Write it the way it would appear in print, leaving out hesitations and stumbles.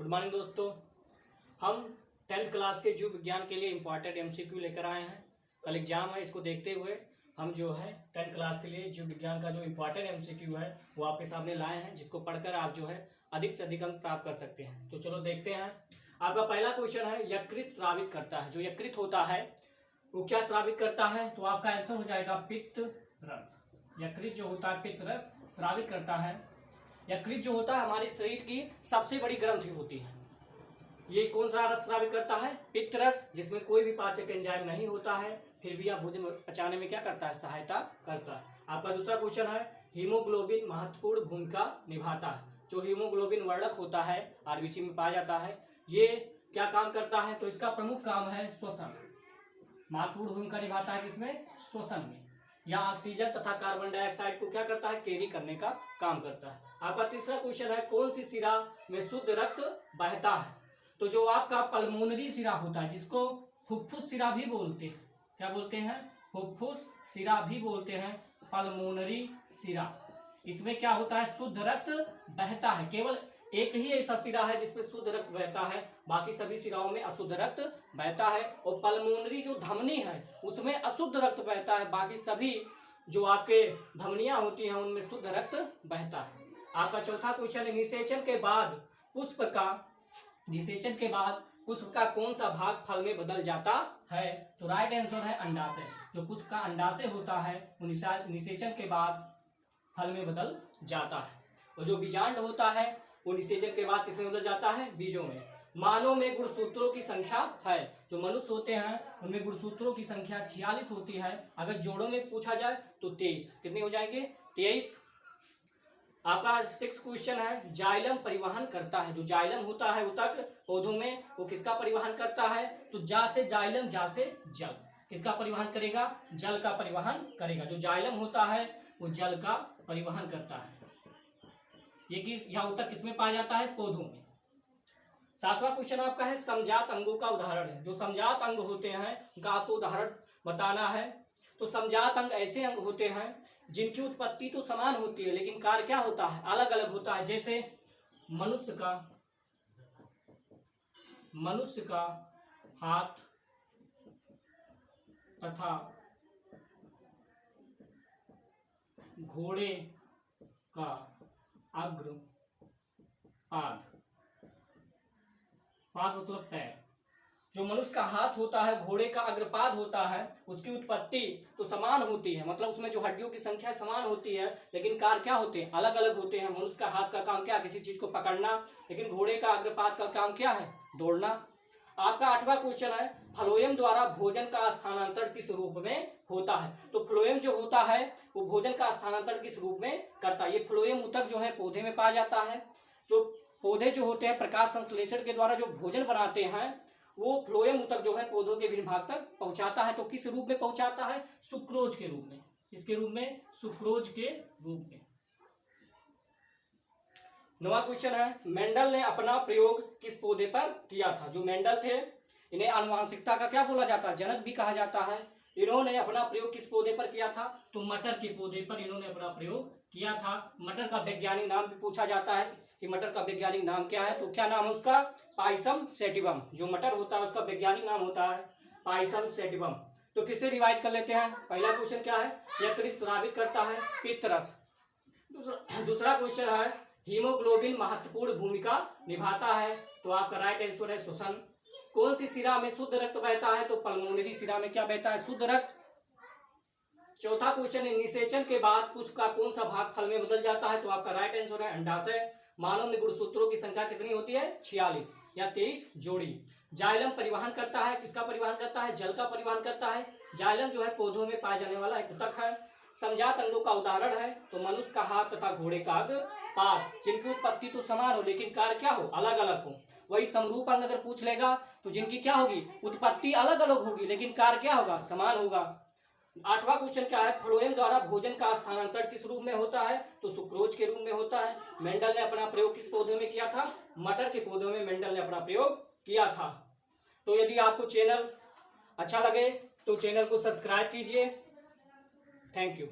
Good morning दोस्तों। हम 10th class के जीव विज्ञान के लिए इम्पॉर्टेंट एमसीक्यू लेकर आए हैं। कल एग्जाम है, इसको देखते हुए हम जो है 10th क्लास के लिए जीव विज्ञान का जो इम्पॉर्टेंट एमसीक्यू है वो आपके सामने लाए हैं, जिसको पढ़कर आप जो है अधिक से अधिक अंक प्राप्त कर सकते हैं। तो चलो देखते हैं। आपका पहला क्वेश्चन है, यकृत स्रावित करता है। जो यकृत होता है वो क्या स्रावित करता है? तो आपका आंसर हो जाएगा पित्त रस। यकृत जो होता है पित्त रस स्रावित करता है। यकृत जो होता है हमारे शरीर की सबसे बड़ी ग्रंथि होती है। ये कौन सा रस स्रावित करता है? पित्त रस, जिसमें कोई भी पाचक एंजाइम नहीं होता है, फिर भी यह भोजन पचाने में क्या करता है? सहायता करता है। आपका दूसरा क्वेश्चन है, हीमोग्लोबिन महत्वपूर्ण भूमिका निभाता है। जो हीमोग्लोबिन वर्णक होता है आरबीसी में पाया जाता है, ये क्या काम करता है? तो इसका प्रमुख काम है श्वसन। महत्वपूर्ण भूमिका निभाता है किसमें? श्वसन में। या ऑक्सीजन तथा कार्बन डाइऑक्साइड को क्या करता है? कैरी करने का काम करता है। आपका तीसरा क्वेश्चन है, कौन सी शिरा में शुद्ध रक्त बहता है? तो जो आपका पल्मोनरी शिरा होता है, जिसको फुफ्फुस शिरा भी बोलते हैं, क्या बोलते हैं? फुफ्फुस शिरा भी बोलते हैं, पल्मोनरी शिरा। इसमें क्या होता है? शुद्ध रक्त बहता है। केवल एक ही ऐसा शिरा है जिसमें शुद्ध रक्त बहता है, बाकी सभी शिराओं में अशुद्ध रक्त बहता है। और पल्मोनरी जो धमनी है उसमें अशुद्ध रक्त बहता है, बाकी सभी जो आपके धमनियां होती हैं उनमें शुद्ध रक्त बहता है। आपका चौथा क्वेश्चन है, निषेचन के बाद पुष्प का कौन सा भाग फल में बदल जाता है? तो राइट आंसर है अंडाशय। जो पुष्प का अंडाशय होता है वो निषेचन के बाद फल में बदल जाता है। और जो बीजांड होता है वो निषेचन के बाद किसमें बदल जाता है? बीजों में। मानव में गुणसूत्रों की संख्या है। जो मनुष्य होते हैं उनमें गुणसूत्रों की संख्या 46 होती है। अगर जोड़ों में पूछा जाए तो 23। कितने हो जाएंगे? 23। आपका 6th क्वेश्चन है, जाइलम परिवहन करता है। जो जाइलम होता है ऊतक पौधों में, वो किसका परिवहन करता है? तो जा से जाइलम, जा से जल। किसका परिवहन करेगा? जल का परिवहन करेगा। जो जाइलम होता है वो जल का परिवहन करता है। ये यह ऊतक किसमें पाया जाता है? पौधों में। 7वां क्वेश्चन आपका है, समजात अंगों का उदाहरण है। जो समजात अंग होते हैं उनका आपको उदाहरण बताना है। तो समजात अंग ऐसे अंग होते हैं जिनकी उत्पत्ति तो समान होती है, लेकिन कार्य क्या होता है? अलग अलग होता है। जैसे मनुष्य का हाथ तथा घोड़े का अग्रपाद, पाद मतलब पैर। जो मनुष्य का हाथ होता है, घोड़े का अग्रपाद होता है, उसकी उत्पत्ति तो समान होती है, मतलब उसमें जो हड्डियों की संख्या समान होती है, लेकिन कार्य क्या होते हैं? अलग अलग होते हैं। मनुष्य का हाथ का काम क्या? किसी चीज को पकड़ना, लेकिन घोड़े का अग्रपाद का काम क्या है? दौड़ना। आपका 8वां क्वेश्चन है, फ्लोएम द्वारा भोजन का स्थानांतरण किस रूप में होता है? तो फ्लोएम जो होता है वो भोजन का स्थानांतरण किस रूप में करता है? ये फ्लोएम ऊतक जो है पौधे में पाया जाता है। तो पौधे जो होते हैं प्रकाश संश्लेषण के द्वारा जो भोजन बनाते हैं, वो फ्लोएम ऊतक जो है पौधों के विभिन्न भाग तक पहुंचाता है। तो किस रूप में पहुंचाता है? सुक्रोज के रूप में। इसके रूप में? सुक्रोज के रूप में। 9वां क्वेश्चन है, मेंडल ने अपना प्रयोग किस पौधे पर किया था? जो मेंडल थे, इन्हें आनुवांशिकता का क्या बोला जाता है? जनक भी कहा जाता है। इन्होंने अपना प्रयोग किस पौधे पर किया था? तो मटर के पौधे पर इन्होंने अपना प्रयोग किया था। मटर का वैज्ञानिक नाम भी पूछा जाता है कि मटर का वैज्ञानिक नाम क्या है? तो क्या नाम है उसका? Pisum sativum. जो मटर होता है उसका वैज्ञानिक नाम होता है पाइसम सैटिवम। तो फिर से रिवाइज कर लेते हैं। पहला क्वेश्चन क्या है? यकृत स्रावित करता है पित्त रस। दूसरा क्वेश्चन है, हीमोग्लोबिन महत्वपूर्ण भूमिका निभाता है। तो आपका राइट आंसर है श्वसन। कौन सी शिरा में शुद्ध रक्त बहता है? तो पल्मोनरी शिरा में क्या बहता है? शुद्ध रक्त। चौथा क्वेश्चन है, निषेचन के बाद पुष्प का कौन सा भाग फल में बदल जाता है? तो आपका राइट आंसर है अंडाशय। मानव में गुणसूत्रों की संख्या कितनी होती है? 46 या 23 जोड़ी। जाइलम परिवहन करता है। किसका परिवहन करता है? जल का परिवहन करता है। जाइलम जो है पौधों में पाया जाने वाला एक ऊतक है। समजात अंगों का उदाहरण है तो मनुष्य का हाथ तथा घोड़े का अग्रपाद, जिनकी उत्पत्ति तो समान हो लेकिन कार्य क्या हो? अलग अलग हो। वही समरूप अंग अगर पूछ लेगा तो जिनकी क्या होगी? उत्पत्ति अलग अलग होगी लेकिन कार्य क्या होगा? समान होगा। 8वां क्वेश्चन क्या है, फ्लोएम द्वारा भोजन का स्थानांतरण किस रूप में होता है? तो सुक्रोज के रूप में होता है। मेंडल ने अपना प्रयोग किस पौधे में किया था? मटर के पौधों में मेंडल ने अपना प्रयोग किया था। तो यदि आपको चैनल अच्छा लगे तो चैनल को सब्सक्राइब कीजिए। Thank you.